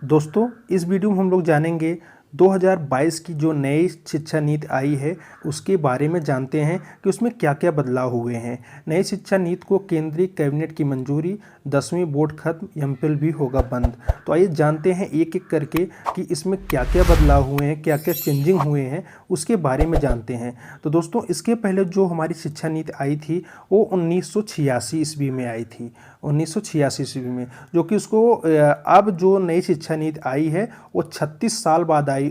दोस्तों इस वीडियो में हम लोग जानेंगे 2022 की जो नई शिक्षा नीति आई है उसके बारे में जानते हैं कि उसमें क्या क्या बदलाव हुए हैं। नई शिक्षा नीति को केंद्रीय कैबिनेट की मंजूरी, 10वीं बोर्ड खत्म, एमफिल भी होगा बंद। तो आइए जानते हैं एक एक करके कि इसमें क्या क्या बदलाव हुए हैं, क्या क्या चेंजिंग हुए हैं, उसके बारे में जानते हैं। तो दोस्तों इसके पहले जो हमारी शिक्षा नीति आई थी वो 1986 ईस्वी में आई थी। 1986 ईस्वी में, जो कि उसको अब जो नई शिक्षा नीति आई है वो 36 साल बाद आई।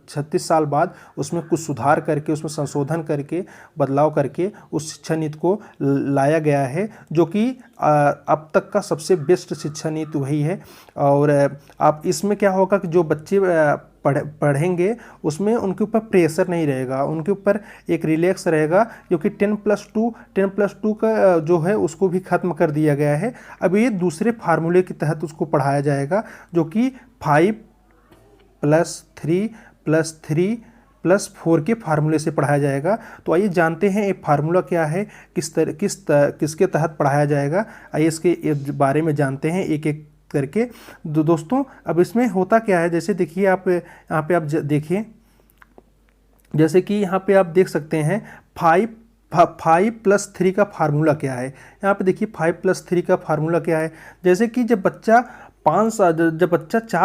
36 साल बाद उसमें कुछ सुधार करके, उसमें संशोधन करके, बदलाव करके उस शिक्षा नीति को लाया गया है, जो कि अब तक का सबसे बेस्ट शिक्षा नीति वही है। और आप इसमें क्या होगा कि जो बच्चे पढ़ेंगे उसमें उनके ऊपर प्रेशर नहीं रहेगा, उनके ऊपर एक रिलैक्स रहेगा, क्योंकि 10+2 का जो है उसको भी ख़त्म कर दिया गया है। अब ये दूसरे फार्मूले के तहत उसको पढ़ाया जाएगा, जो कि 5+3+3+4 के फार्मूले से पढ़ाया जाएगा। तो आइए जानते हैं ये फार्मूला क्या है, किसके तहत पढ़ाया जाएगा। आइए इसके बारे में जानते हैं एक एक करके। दोस्तों अब इसमें होता क्या है, जैसे देखिए आप यहाँ पे आप देखिए, जैसे कि यहाँ पे आप देख सकते हैं 5+3 का फार्मूला क्या है। यहाँ पे देखिए 5+3 का फार्मूला क्या है। जैसे कि जब बच्चा 4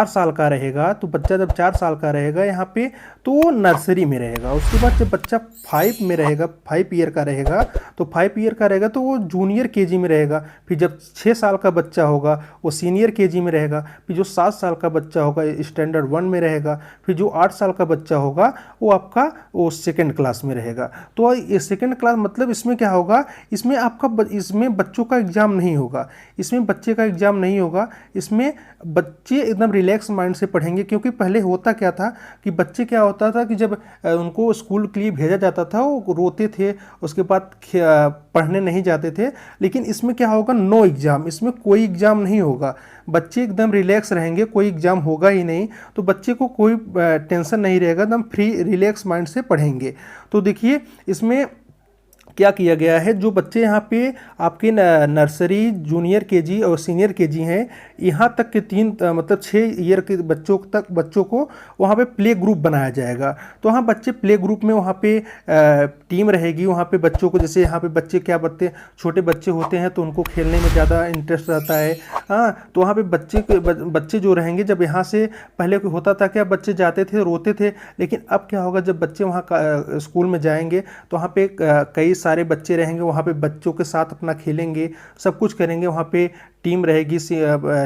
साल का रहेगा, तो बच्चा जब 4 साल का रहेगा यहाँ पे, तो वो नर्सरी में रहेगा। उसके बाद जब बच्चा 5 में रहेगा, 5 ईयर का रहेगा, तो 5 ईयर का रहेगा तो वो जूनियर केजी में रहेगा। फिर जब 6 साल का बच्चा होगा वो सीनियर केजी में रहेगा। फिर जो 7 साल का बच्चा होगा स्टैंडर्ड 1 में रहेगा। फिर जो 8 साल का बच्चा होगा वो आपका वो सेकेंड क्लास में रहेगा। तो ये सेकेंड क्लास मतलब इसमें क्या होगा, इसमें आपका इसमें बच्चों का एग्ज़ाम नहीं होगा, इसमें बच्चे का एग्ज़ाम नहीं होगा। इसमें बच्चे एकदम रिलैक्स माइंड से पढ़ेंगे, क्योंकि पहले होता क्या था कि बच्चे क्या होता था कि जब उनको स्कूल के लिए भेजा जाता था वो रोते थे, उसके बाद पढ़ने नहीं जाते थे। लेकिन इसमें क्या होगा, नो एग्ज़ाम, इसमें कोई एग्ज़ाम नहीं होगा। बच्चे एकदम रिलैक्स रहेंगे, कोई एग्ज़ाम होगा ही नहीं, तो बच्चे को कोई टेंशन नहीं रहेगा, एकदम फ्री रिलैक्स माइंड से पढ़ेंगे। तो देखिए इसमें क्या किया गया है, जो बच्चे यहाँ पे आपके नर्सरी, जूनियर केजी और सीनियर केजी हैं, यहाँ तक के 6 ईयर के बच्चों को वहाँ पे प्ले ग्रुप बनाया जाएगा। तो वहाँ बच्चे प्ले ग्रुप में, वहाँ पे टीम रहेगी। वहाँ पे बच्चों को, जैसे यहाँ पे छोटे बच्चे होते हैं तो उनको खेलने में ज़्यादा इंटरेस्ट रहता है। हाँ, तो वहाँ पे बच्चे जो रहेंगे, जब यहाँ से पहले होता था क्या, बच्चे जाते थे रोते थे, लेकिन अब क्या होगा, जब बच्चे वहाँ स्कूल में जाएंगे तो वहाँ पे कई सारे बच्चे रहेंगे, वहाँ पे बच्चों के साथ अपना खेलेंगे, सब कुछ करेंगे। वहाँ पे टीम रहेगी,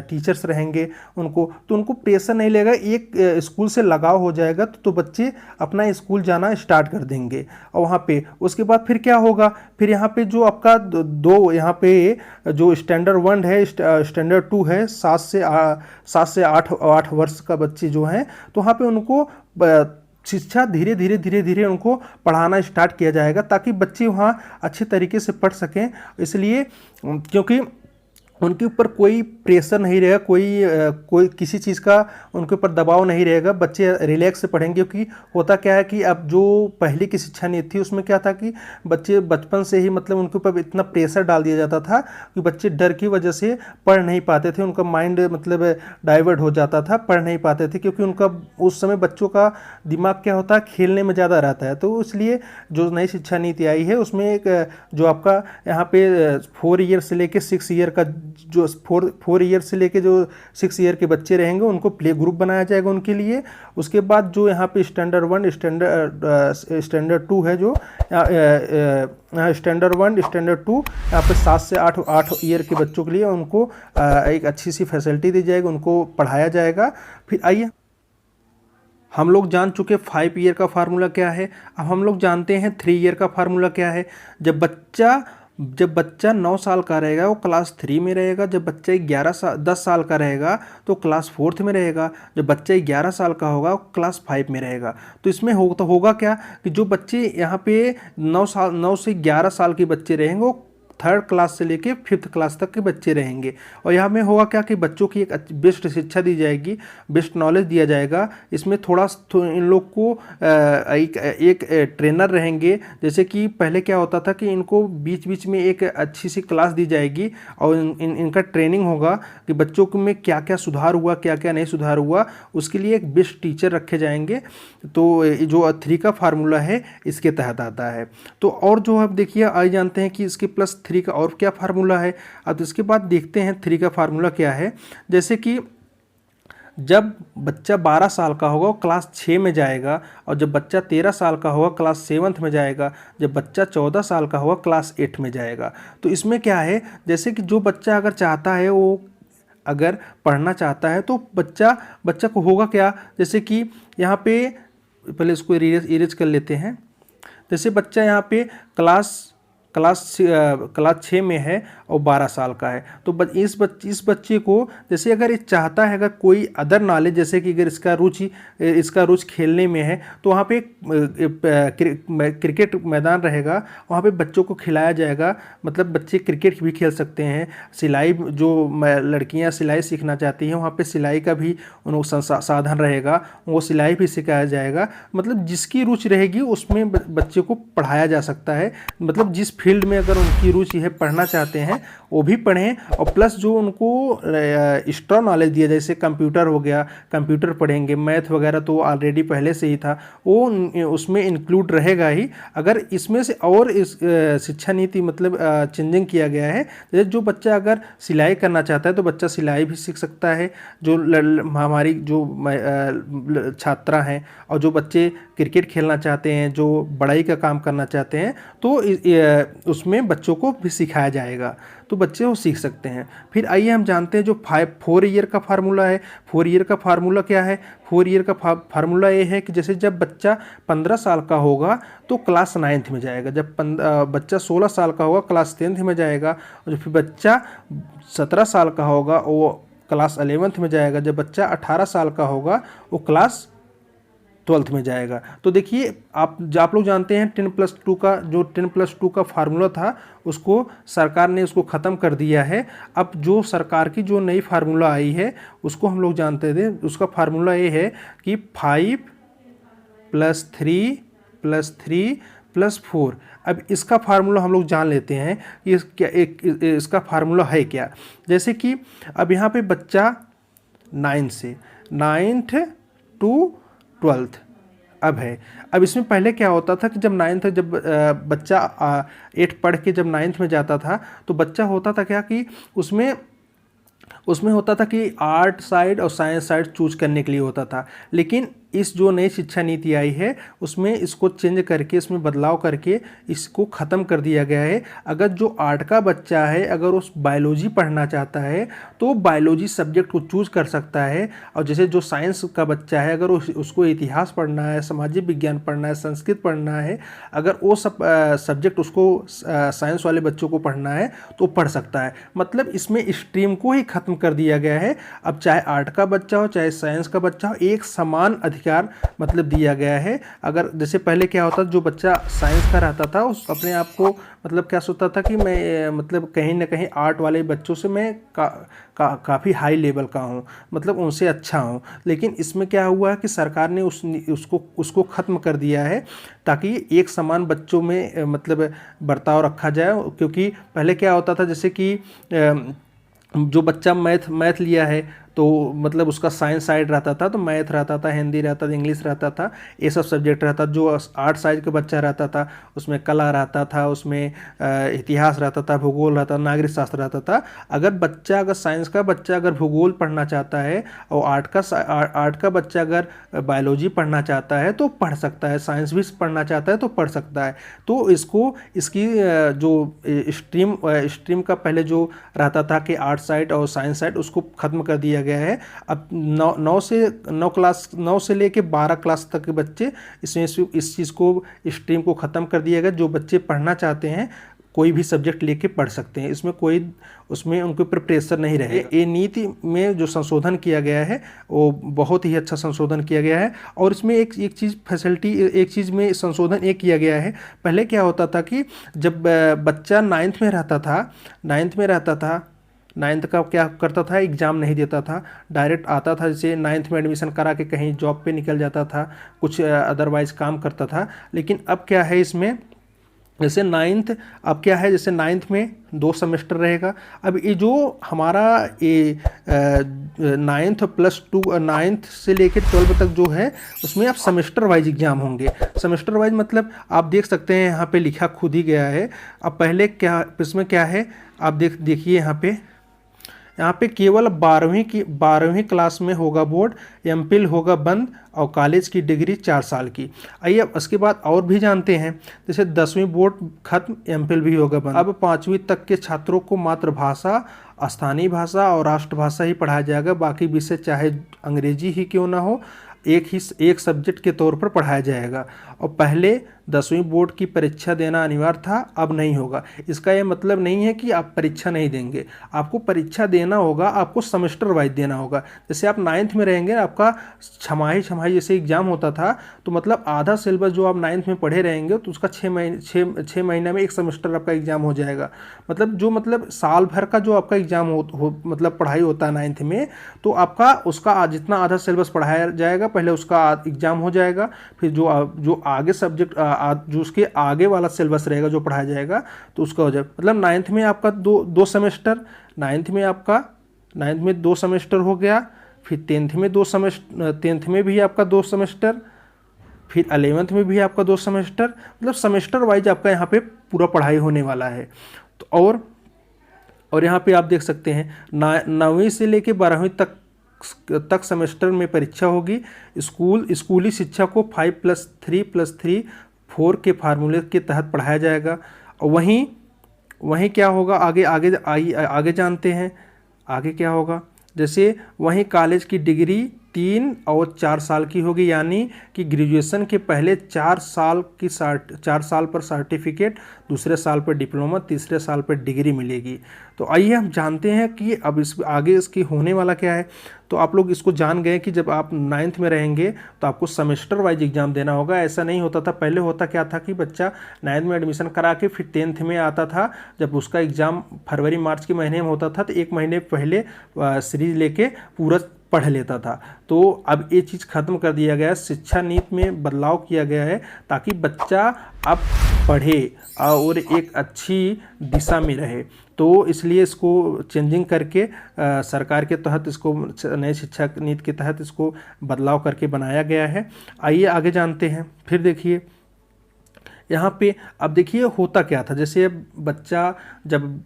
टीचर्स रहेंगे, उनको प्रेशर नहीं लगेगा, एक स्कूल से लगाव हो जाएगा, तो बच्चे अपना स्कूल जाना स्टार्ट कर देंगे। और वहाँ पे उसके बाद फिर क्या होगा, फिर यहाँ पे जो आपका यहाँ पे जो स्टैंडर्ड 1 है, स्टैंडर्ड 2 है, 7 से 8 वर्ष का बच्चे जो हैं, तो वहाँ पे उनको शिक्षा धीरे धीरे उनको पढ़ाना स्टार्ट किया जाएगा, ताकि बच्चे वहाँ अच्छे तरीके से पढ़ सकें। इसलिए क्योंकि उनके ऊपर कोई प्रेशर नहीं रहेगा, कोई किसी चीज़ का उनके ऊपर दबाव नहीं रहेगा, बच्चे रिलैक्स से पढ़ेंगे। क्योंकि होता क्या है कि अब जो पहले की शिक्षा नीति थी उसमें क्या था कि बच्चे बचपन से ही मतलब उनके ऊपर इतना प्रेशर डाल दिया जाता था कि बच्चे डर की वजह से पढ़ नहीं पाते थे, उनका माइंड मतलब डाइवर्ट हो जाता था, पढ़ नहीं पाते थे, क्योंकि उनका उस समय बच्चों का दिमाग क्या होता है, खेलने में ज़्यादा रहता है। तो इसलिए जो नई शिक्षा नीति आई है उसमें एक जो आपका यहाँ पे 4 ईयर से लेके 6 ईयर का, जो 4 ईयर से लेके जो 6 ईयर के बच्चे रहेंगे उनको प्ले ग्रुप बनाया जाएगा उनके लिए। उसके बाद जो यहाँ पे स्टैंडर्ड 1 स्टैंडर्ड 2 है, जो स्टैंडर्ड 1 स्टैंडर्ड 2 यहाँ पे 7 से 8 ईयर के बच्चों के लिए उनको एक अच्छी सी फैसिलिटी दी जाएगी, उनको पढ़ाया जाएगा। फिर आइए, हम लोग जान चुके 5 ईयर का फार्मूला क्या है। अब हम लोग जानते हैं 3 ईयर का फार्मूला क्या है। जब बच्चा 9 साल का रहेगा वो क्लास 3 में रहेगा। जब बच्चा 10 साल का रहेगा तो क्लास 4th में रहेगा। जब बच्चा 11 साल का होगा वो क्लास 5 में रहेगा। तो इसमें होगा क्या कि जो बच्चे यहाँ पे 9 से 11 साल के बच्चे रहेंगे वो थर्ड क्लास से लेके 5th क्लास तक के बच्चे रहेंगे। और यहाँ में होगा क्या कि बच्चों की एक बेस्ट शिक्षा दी जाएगी, बेस्ट नॉलेज दिया जाएगा। इसमें थोड़ा इन लोग को एक ट्रेनर रहेंगे। जैसे कि पहले क्या होता था कि इनको बीच बीच में एक अच्छी सी क्लास दी जाएगी और इनका ट्रेनिंग होगा कि बच्चों में क्या क्या सुधार हुआ, क्या क्या नहीं सुधार हुआ, उसके लिए एक बेस्ट टीचर रखे जाएंगे। तो जो 3 का फार्मूला है इसके तहत आता है। तो और जो आप देखिए आइए जानते हैं कि इसके +3 का और क्या फार्मूला है। अब इसके बाद देखते हैं 3 का फार्मूला क्या है। जैसे कि जब बच्चा 12 साल का होगा वो क्लास 6 में जाएगा, और जब बच्चा 13 साल का होगा क्लास 7th में जाएगा, जब बच्चा 14 साल का होगा क्लास 8 में जाएगा। तो इसमें क्या है, जैसे कि जो बच्चा अगर चाहता है वो अगर पढ़ना चाहता है तो बच्चा को होगा क्या, जैसे कि यहाँ पे पहले इसको इरेज कर लेते हैं। जैसे बच्चा यहाँ पे क्लास 6 में है और 12 साल का है, तो इस बच्चे को जैसे अगर ये चाहता है, अगर कोई अदर नॉलेज, जैसे कि अगर इसका रुचि खेलने में है, तो वहाँ पे क्रिकेट मैदान रहेगा, वहाँ पे बच्चों को खिलाया जाएगा। मतलब बच्चे क्रिकेट भी खेल सकते हैं। सिलाई, जो लड़कियाँ सिलाई सीखना चाहती हैं, वहाँ पे सिलाई का भी उनको साधन रहेगा, वो सिलाई भी सिखाया जाएगा। मतलब जिसकी रुचि रहेगी उसमें बच्चे को पढ़ाया जा सकता है। मतलब जिस फील्ड में अगर उनकी रुचि है, पढ़ना चाहते हैं, वो भी पढ़ें। और प्लस जो उनको एक्स्ट्रा नॉलेज दिया, जैसे कंप्यूटर हो गया, कंप्यूटर पढ़ेंगे, मैथ वगैरह तो ऑलरेडी पहले से ही था, वो उसमें इंक्लूड रहेगा ही। अगर इसमें से और इस शिक्षा नीति मतलब चेंजिंग किया गया है, जैसे जो बच्चा अगर सिलाई करना चाहता है तो बच्चा सिलाई भी सीख सकता है, जो हमारी जो छात्रा हैं, और जो बच्चे क्रिकेट खेलना चाहते हैं, जो बढ़ाई का काम करना चाहते हैं, तो उसमें बच्चों को भी सिखाया जाएगा, तो बच्चे वो सीख सकते हैं। फिर आइए हम जानते हैं जो 4 ईयर का फार्मूला है। 4 ईयर का फार्मूला क्या है। 4 ईयर का फार्मूला ये है कि जैसे जब बच्चा 15 साल का होगा तो क्लास 9th में जाएगा, जब बच्चा 16 साल का होगा क्लास 10th में जाएगा, और फिर बच्चा 17 साल का होगा वो क्लास 11th में जाएगा, जब बच्चा 18 साल का होगा वो क्लास 12th में जाएगा। तो देखिए आप लोग जानते हैं 10+2 का, जो 10+2 का फार्मूला था उसको सरकार ने उसको ख़त्म कर दिया है। अब जो सरकार की जो नई फार्मूला आई है उसको हम लोग जानते थे। उसका फार्मूला ये है कि 5+3+3+4। अब इसका फार्मूला हम लोग जान लेते हैं कि इसका फार्मूला है क्या। जैसे कि अब यहाँ पे बच्चा 9th to 12th अब है। अब इसमें पहले क्या होता था कि जब बच्चा 8 पढ़ के जब 9th में जाता था, तो बच्चा होता था क्या कि उसमें होता था कि आर्ट साइड और साइंस साइड चूज करने के लिए होता था। लेकिन इस जो नई शिक्षा नीति आई है उसमें इसको चेंज करके, इसमें बदलाव करके इसको ख़त्म कर दिया गया है। अगर जो आर्ट का बच्चा है, अगर उस बायोलॉजी पढ़ना चाहता है तो बायोलॉजी सब्जेक्ट को चूज कर सकता है। और जैसे जो साइंस का बच्चा है, अगर उसको इतिहास पढ़ना है, सामाजिक विज्ञान पढ़ना है, संस्कृत पढ़ना है, अगर वो सब सब्जेक्ट उसको साइंस वाले बच्चों को पढ़ना है तो पढ़ सकता है। मतलब इसमें स्ट्रीम को ही ख़त्म कर दिया गया है। अब चाहे आर्ट का बच्चा हो चाहे साइंस का बच्चा हो, एक समान अधिकार मतलब दिया गया है। अगर जैसे पहले क्या होता, जो बच्चा साइंस का रहता था उस अपने आप को मतलब क्या सोचता था कि मैं मतलब कहीं ना कहीं आर्ट वाले बच्चों से मैं काफ़ी हाई लेवल का हूँ, मतलब उनसे अच्छा हूँ। लेकिन इसमें क्या हुआ है कि सरकार ने उसको ख़त्म कर दिया है ताकि एक समान बच्चों में मतलब बर्ताव रखा जाए। क्योंकि पहले क्या होता था, जैसे कि जो बच्चा मैथ लिया है तो मतलब उसका साइंस साइड रहता था, तो मैथ रहता था, हिंदी रहता था, इंग्लिश रहता था, ये सब सब्जेक्ट रहता। जो आर्ट साइड का बच्चा रहता था उसमें कला रहता था, उसमें इतिहास रहता था, भूगोल रहता, नागरिक शास्त्र रहता था। अगर साइंस का बच्चा अगर भूगोल पढ़ना चाहता है और आर्ट का बच्चा अगर बायोलॉजी पढ़ना चाहता है तो पढ़ सकता है, साइंस भी पढ़ना चाहता है तो पढ़ सकता है। तो इसकी जो स्ट्रीम का पहले जो रहता था कि आर्ट साइड और साइंस साइड, उसको ख़त्म कर दिया गया है। अब 9 से लेके 12 क्लास तक के बच्चे इसमें इस चीज़ को स्ट्रीम को ख़त्म कर दिया गया। जो बच्चे पढ़ना चाहते हैं कोई भी सब्जेक्ट लेके पढ़ सकते हैं, इसमें कोई उसमें उनके ऊपर प्रेशर नहीं रहेगा। ये नीति में जो संशोधन किया गया है वो बहुत ही अच्छा संशोधन किया गया है। और इसमें एक चीज़ फैसिलिटी, एक चीज़ में संशोधन एक किया गया है। पहले क्या होता था कि जब बच्चा नाइन्थ में रहता था, नाइन्थ का क्या करता था, एग्ज़ाम नहीं देता था, डायरेक्ट आता था, जैसे नाइन्थ में एडमिशन करा के कहीं जॉब पे निकल जाता था, कुछ अदरवाइज़ काम करता था। लेकिन अब क्या है इसमें, जैसे नाइन्थ, अब क्या है जैसे नाइन्थ में 2 सेमेस्टर रहेगा। अब ये जो हमारा ये नाइन्थ +2, नाइन्थ से लेकर 12 तक जो है उसमें अब सेमेस्टर वाइज एग्जाम होंगे। सेमेस्टर वाइज मतलब आप देख सकते हैं यहाँ पे लिखा खुद ही गया है। अब पहले क्या इसमें क्या है, आप देखिए यहाँ पे केवल 12वीं क्लास में होगा बोर्ड, एमफिल होगा बंद, और कॉलेज की डिग्री 4 साल की। आइए अब उसके बाद और भी जानते हैं, जैसे 10वीं बोर्ड खत्म, एमफिल भी होगा बंद। अब 5वीं तक के छात्रों को मातृभाषा, स्थानीय भाषा और राष्ट्रभाषा ही पढ़ाया जाएगा। बाकी विषय चाहे अंग्रेजी ही क्यों ना हो, एक सब्जेक्ट के तौर पर पढ़ाया जाएगा। और पहले 10वीं बोर्ड की परीक्षा देना अनिवार्य था, अब नहीं होगा। इसका ये मतलब नहीं है कि आप परीक्षा नहीं देंगे, आपको परीक्षा देना होगा, आपको सेमेस्टर वाइज देना होगा। जैसे आप 9th में रहेंगे, आपका छमाही जैसे एग्जाम होता था, तो मतलब आधा सिलेबस जो आप 9th में पढ़े रहेंगे तो उसका 6 महीना में एक सेमेस्टर आपका एग्जाम हो जाएगा। मतलब साल भर का जो आपका एग्जाम मतलब पढ़ाई होता है 9th में, तो आपका उसका जितना आधा सिलेबस पढ़ाया जाएगा, पहले उसका एग्जाम हो जाएगा, फिर जो आगे सब्जेक्ट जो उसके आगे वाला सिलेबस रहेगा जो पढ़ाया जाएगा तो उसका हो जाएगा। मतलब 9th में आपका दो सेमेस्टर, 9th में 2 सेमेस्टर हो गया, फिर 10th में 2 सेमेस्टर, 10th में भी आपका 2 सेमेस्टर, फिर 11th में भी आपका 2 सेमेस्टर। मतलब सेमेस्टर वाइज आपका यहाँ पे पूरा पढ़ाई होने वाला है। तो और यहाँ पे आप देख सकते हैं 9वीं से लेके 12वीं तक सेमेस्टर में परीक्षा होगी। स्कूली शिक्षा को 5+3+3 4 के फार्मूले के तहत पढ़ाया जाएगा। और वहीं क्या होगा, आगे जानते हैं आगे क्या होगा। जैसे वहीं कॉलेज की डिग्री 3 और 4 साल की होगी, यानी कि ग्रेजुएशन के पहले 4 साल पर सर्टिफिकेट, दूसरे साल पर डिप्लोमा, तीसरे साल पर डिग्री मिलेगी। तो आइए हम जानते हैं कि अब आगे इसकी होने वाला क्या है। तो आप लोग इसको जान गए कि जब आप 9th में रहेंगे तो आपको सेमेस्टर वाइज एग्जाम देना होगा। ऐसा नहीं होता था, पहले होता क्या था कि बच्चा 9th में एडमिशन करा के फिर 10th में आता था, जब उसका एग्ज़ाम फरवरी मार्च के महीने में होता था तो 1 महीने पहले सीरीज लेके पूरा पढ़ लेता था। तो अब ये चीज़ ख़त्म कर दिया गया है, शिक्षा नीति में बदलाव किया गया है ताकि बच्चा अब पढ़े और एक अच्छी दिशा में रहे। तो इसलिए इसको चेंजिंग करके सरकार के तहत इसको नई शिक्षा नीति के तहत इसको बदलाव करके बनाया गया है। आइए आगे जानते हैं। फिर देखिए यहाँ पे अब देखिए होता क्या था, जैसे बच्चा जब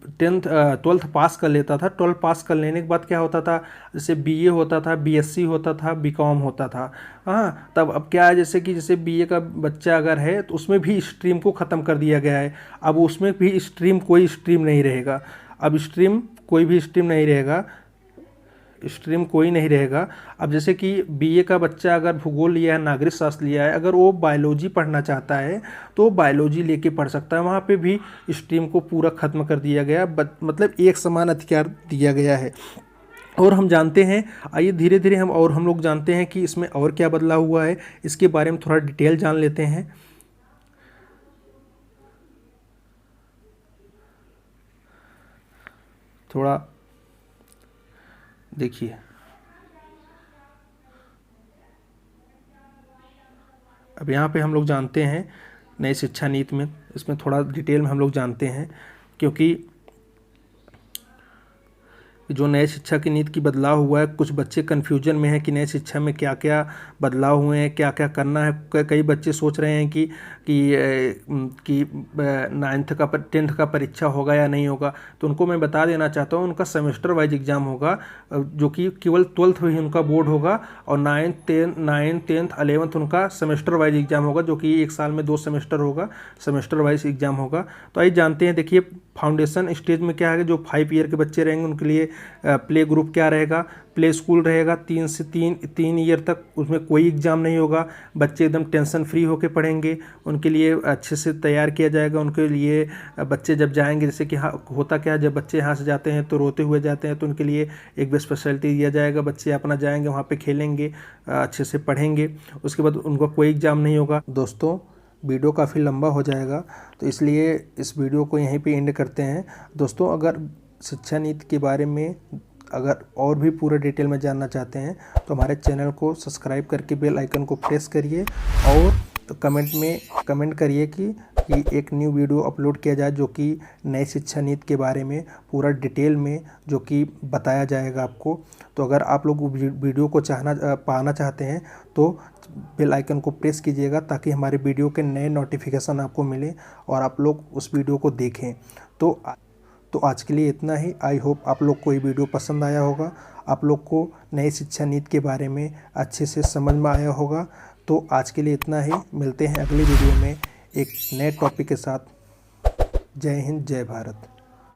12th पास कर लेता था, 12 पास कर लेने के बाद क्या होता था, जैसे BA होता था, BSc होता था, BCom होता था। हाँ, तब अब क्या है, जैसे BA का बच्चा अगर है तो उसमें भी स्ट्रीम को ख़त्म कर दिया गया है। अब उसमें भी कोई स्ट्रीम नहीं रहेगा। अब स्ट्रीम कोई नहीं रहेगा। अब जैसे कि BA का बच्चा अगर भूगोल लिया है, नागरिक शास्त्र लिया है, अगर वो बायोलॉजी पढ़ना चाहता है तो बायोलॉजी लेके पढ़ सकता है। वहाँ पे भी स्ट्रीम को पूरा ख़त्म कर दिया गया, मतलब एक समान अधिकार दिया गया है। और हम जानते हैं, आइए धीरे धीरे हम लोग जानते हैं कि इसमें और क्या बदलाव हुआ है, इसके बारे में थोड़ा डिटेल जान लेते हैं। थोड़ा देखिए, अब यहाँ पे हम लोग जानते हैं नई शिक्षा नीति में, इसमें थोड़ा डिटेल में हम लोग जानते हैं, क्योंकि जो नए शिक्षा की नीति की बदलाव हुआ है, कुछ बच्चे कन्फ्यूजन में हैं कि नई शिक्षा में क्या क्या बदलाव हुए हैं, क्या क्या करना है। कई बच्चे सोच रहे हैं कि 10th का परीक्षा होगा या नहीं होगा। तो उनको मैं बता देना चाहता हूँ, उनका सेमेस्टर वाइज एग्ज़ाम होगा, जो कि केवल 12th ही उनका बोर्ड होगा, और 9th 10th 11th उनका सेमेस्टर वाइज एग्ज़ाम होगा, जो कि 1 साल में 2 सेमेस्टर होगा, सेमेस्टर वाइज एग्ज़ाम होगा। तो आइए जानते हैं। देखिए फाउंडेशन स्टेज में क्या है, जो 5 ईयर के बच्चे रहेंगे उनके लिए प्ले ग्रुप क्या रहेगा, प्ले स्कूल रहेगा 3 ईयर तक, उसमें कोई एग्ज़ाम नहीं होगा, बच्चे एकदम टेंशन फ्री होकर पढ़ेंगे, उनके लिए अच्छे से तैयार किया जाएगा। उनके लिए बच्चे जब जाएंगे, जैसे कि होता क्या है, जब बच्चे यहाँ से जाते हैं तो रोते हुए जाते हैं, तो उनके लिए एक बेस्ट फैसिलिटी दिया जाएगा। बच्चे अपना जाएंगे वहाँ पे खेलेंगे, अच्छे से पढ़ेंगे, उसके बाद उनको कोई एग्ज़ाम नहीं होगा। दोस्तों वीडियो काफ़ी लंबा हो जाएगा, तो इसलिए इस वीडियो को यहीं पे एंड करते हैं। दोस्तों अगर शिक्षा नीति के बारे में अगर और भी पूरे डिटेल में जानना चाहते हैं तो हमारे चैनल को सब्सक्राइब करके बेल आइकन को प्रेस करिए और तो कमेंट में कमेंट करिए कि एक न्यू वीडियो अपलोड किया जाए जो कि नई शिक्षा नीति के बारे में पूरा डिटेल में जो कि बताया जाएगा आपको। तो अगर आप लोग वीडियो को पाना चाहते हैं तो बेल आइकन को प्रेस कीजिएगा ताकि हमारे वीडियो के नए नोटिफिकेशन आपको मिले और आप लोग उस वीडियो को देखें। तो आज के लिए इतना ही। आई होप आप लोग को ये वीडियो पसंद आया होगा, आप लोग को नई शिक्षा नीति के बारे में अच्छे से समझ में आया होगा। तो आज के लिए इतना ही, मिलते हैं अगली वीडियो में एक नए टॉपिक के साथ। जय हिंद, जय भारत।